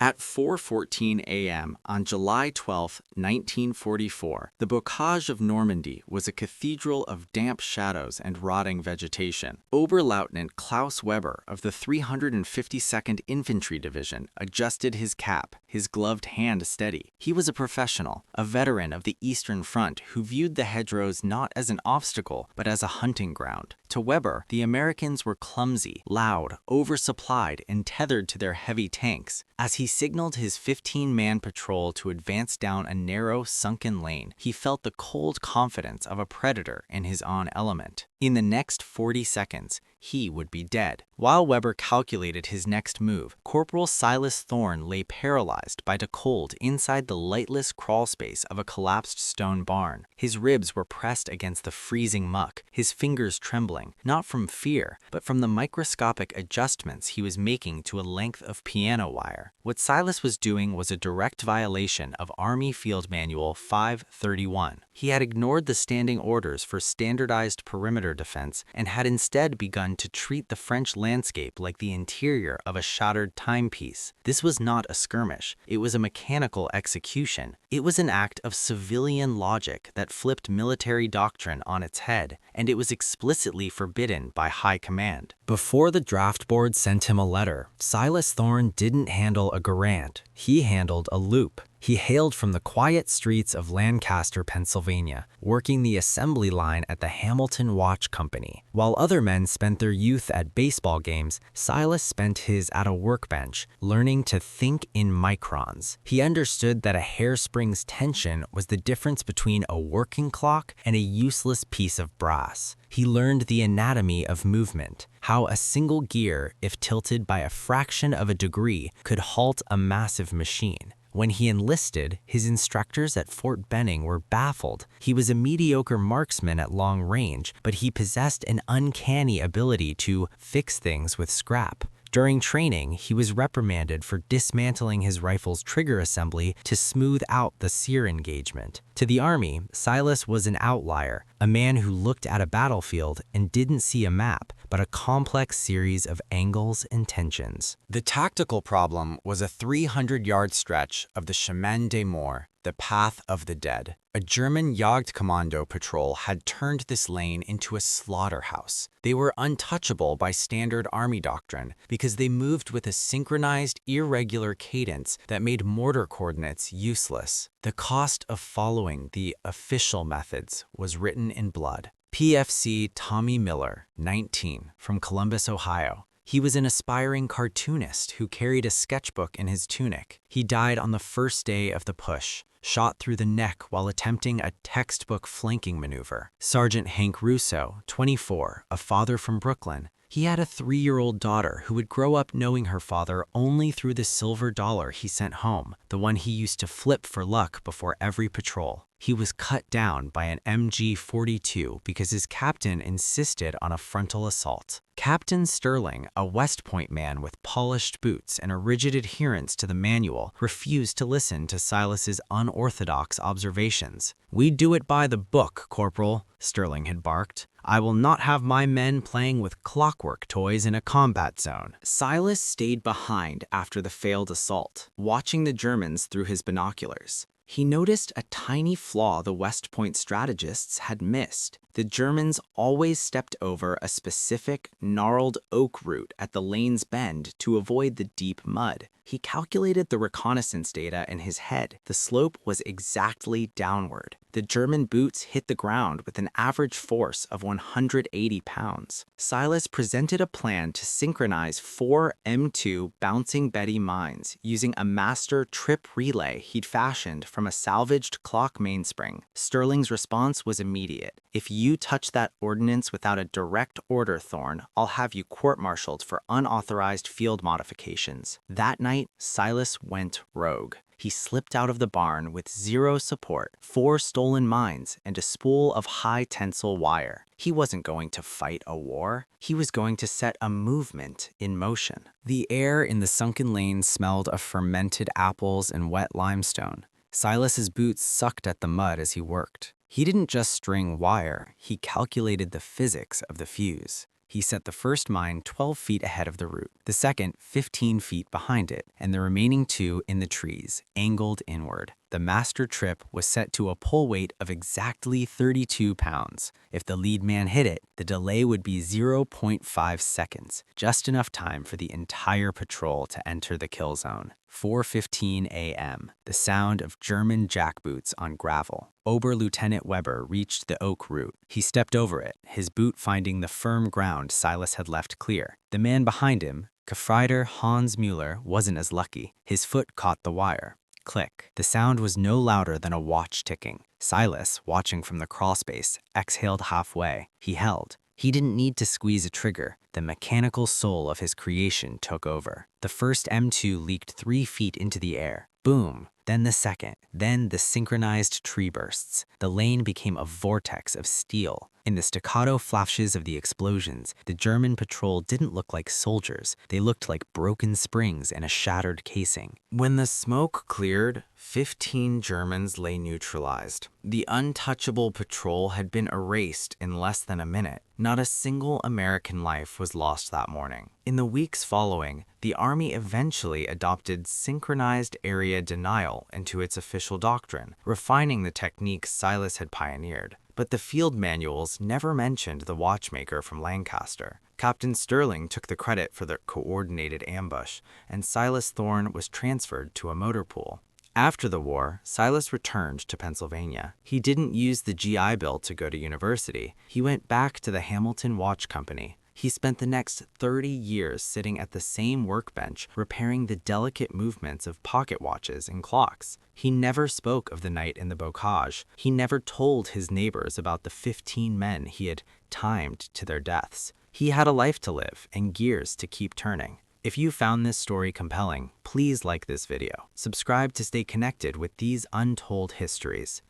At 4:14 a.m. on July 12, 1944, the Bocage of Normandy was a cathedral of damp shadows and rotting vegetation. Oberleutnant Klaus Weber of the 352nd Infantry Division adjusted his cap, his gloved hand steady. He was a professional, a veteran of the Eastern Front who viewed the hedgerows not as an obstacle, but as a hunting ground. To Weber, the Americans were clumsy, loud, oversupplied, and tethered to their heavy tanks. As he signaled his 15-man patrol to advance down a narrow, sunken lane, he felt the cold confidence of a predator in his own element. In the next 40 seconds, he would be dead. While Weber calculated his next move, Corporal Silas Thorne lay paralyzed by the cold inside the lightless crawlspace of a collapsed stone barn. His ribs were pressed against the freezing muck, his fingers trembling, not from fear, but from the microscopic adjustments he was making to a length of piano wire. What Silas was doing was a direct violation of Army Field Manual 531. He had ignored the standing orders for standardized perimeter defense and had instead begun to treat the French landscape like the interior of a shattered timepiece. This was not a skirmish. It was a mechanical execution. It was an act of civilian logic that flipped military doctrine on its head, and it was explicitly forbidden by high command. Before the draft board sent him a letter, Silas Thorne didn't handle a Garand. He handled a loop. He hailed from the quiet streets of Lancaster, Pennsylvania, working the assembly line at the Hamilton Watch Company. While other men spent their youth at baseball games, Silas spent his at a workbench, learning to think in microns. He understood that a hairspring's tension was the difference between a working clock and a useless piece of brass. He learned the anatomy of movement, how a single gear, if tilted by a fraction of a degree, could halt a massive machine. When he enlisted, his instructors at Fort Benning were baffled. He was a mediocre marksman at long range, but he possessed an uncanny ability to fix things with scrap. During training, he was reprimanded for dismantling his rifle's trigger assembly to smooth out the sear engagement. To the Army, Silas was an outlier, a man who looked at a battlefield and didn't see a map, but a complex series of angles and tensions. The tactical problem was a 300-yard stretch of the Chemin des Morts, the Path of the Dead. A German Jagdkommando patrol had turned this lane into a slaughterhouse. They were untouchable by standard army doctrine because they moved with a synchronized, irregular cadence that made mortar coordinates useless. The cost of following the official methods was written in blood. PFC Tommy Miller, 19, from Columbus, Ohio. He was an aspiring cartoonist who carried a sketchbook in his tunic. He died on the first day of the push, shot through the neck while attempting a textbook flanking maneuver. Sergeant Hank Russo, 24, a father from Brooklyn. He had a 3-year-old daughter who would grow up knowing her father only through the silver dollar he sent home, the one he used to flip for luck before every patrol. He was cut down by an MG-42 because his captain insisted on a frontal assault. Captain Sterling, a West Point man with polished boots and a rigid adherence to the manual, refused to listen to Silas's unorthodox observations. "We do it by the book, Corporal," Sterling had barked. "I will not have my men playing with clockwork toys in a combat zone." Silas stayed behind after the failed assault, watching the Germans through his binoculars. He noticed a tiny flaw the West Point strategists had missed. The Germans always stepped over a specific, gnarled oak root at the lane's bend to avoid the deep mud. He calculated the reconnaissance data in his head. The slope was exactly downward. The German boots hit the ground with an average force of 180 pounds. Silas presented a plan to synchronize 4 M2 Bouncing Betty mines using a master trip relay he'd fashioned from a salvaged clock mainspring. Sterling's response was immediate. "If you touch that ordnance without a direct order, Thorne, I'll have you court-martialed for unauthorized field modifications." That night, Silas went rogue. He slipped out of the barn with 0 support, 4 stolen mines, and a spool of high-tensile wire. He wasn't going to fight a war. He was going to set a movement in motion. The air in the sunken lane smelled of fermented apples and wet limestone. Silas's boots sucked at the mud as he worked. He didn't just string wire, he calculated the physics of the fuse. He set the first mine 12 feet ahead of the route, the second 15 feet behind it, and the remaining two in the trees, angled inward. The master trip was set to a pull weight of exactly 32 pounds. If the lead man hit it, the delay would be 0.5 seconds, just enough time for the entire patrol to enter the kill zone. 4:15 a.m. The sound of German jackboots on gravel. Oberlieutenant Weber reached the oak root. He stepped over it, his boot finding the firm ground Silas had left clear. The man behind him, Gefreiter Hans Müller, wasn't as lucky. His foot caught the wire. Click. The sound was no louder than a watch ticking. Silas, watching from the crawlspace, exhaled halfway. He held. He didn't need to squeeze a trigger. The mechanical soul of his creation took over. The first M2 leaked 3 feet into the air. Boom. Then the second. Then the synchronized tree bursts. The lane became a vortex of steel. In the staccato flashes of the explosions, the German patrol didn't look like soldiers. They looked like broken springs in a shattered casing. When the smoke cleared, 15 Germans lay neutralized. The untouchable patrol had been erased in less than a minute. Not a single American life was lost that morning. In the weeks following, the Army eventually adopted synchronized area denial into its official doctrine, refining the techniques Silas had pioneered. But the field manuals never mentioned the Watchmaker from Lancaster. Captain Sterling took the credit for the coordinated ambush, and Silas Thorne was transferred to a motor pool. After the war, Silas returned to Pennsylvania. He didn't use the GI Bill to go to university. He went back to the Hamilton Watch Company. He spent the next 30 years sitting at the same workbench, repairing the delicate movements of pocket watches and clocks. He never spoke of the night in the bocage. He never told his neighbors about the 15 men he had timed to their deaths. He had a life to live and gears to keep turning. If you found this story compelling, please like this video. Subscribe to stay connected with these untold histories.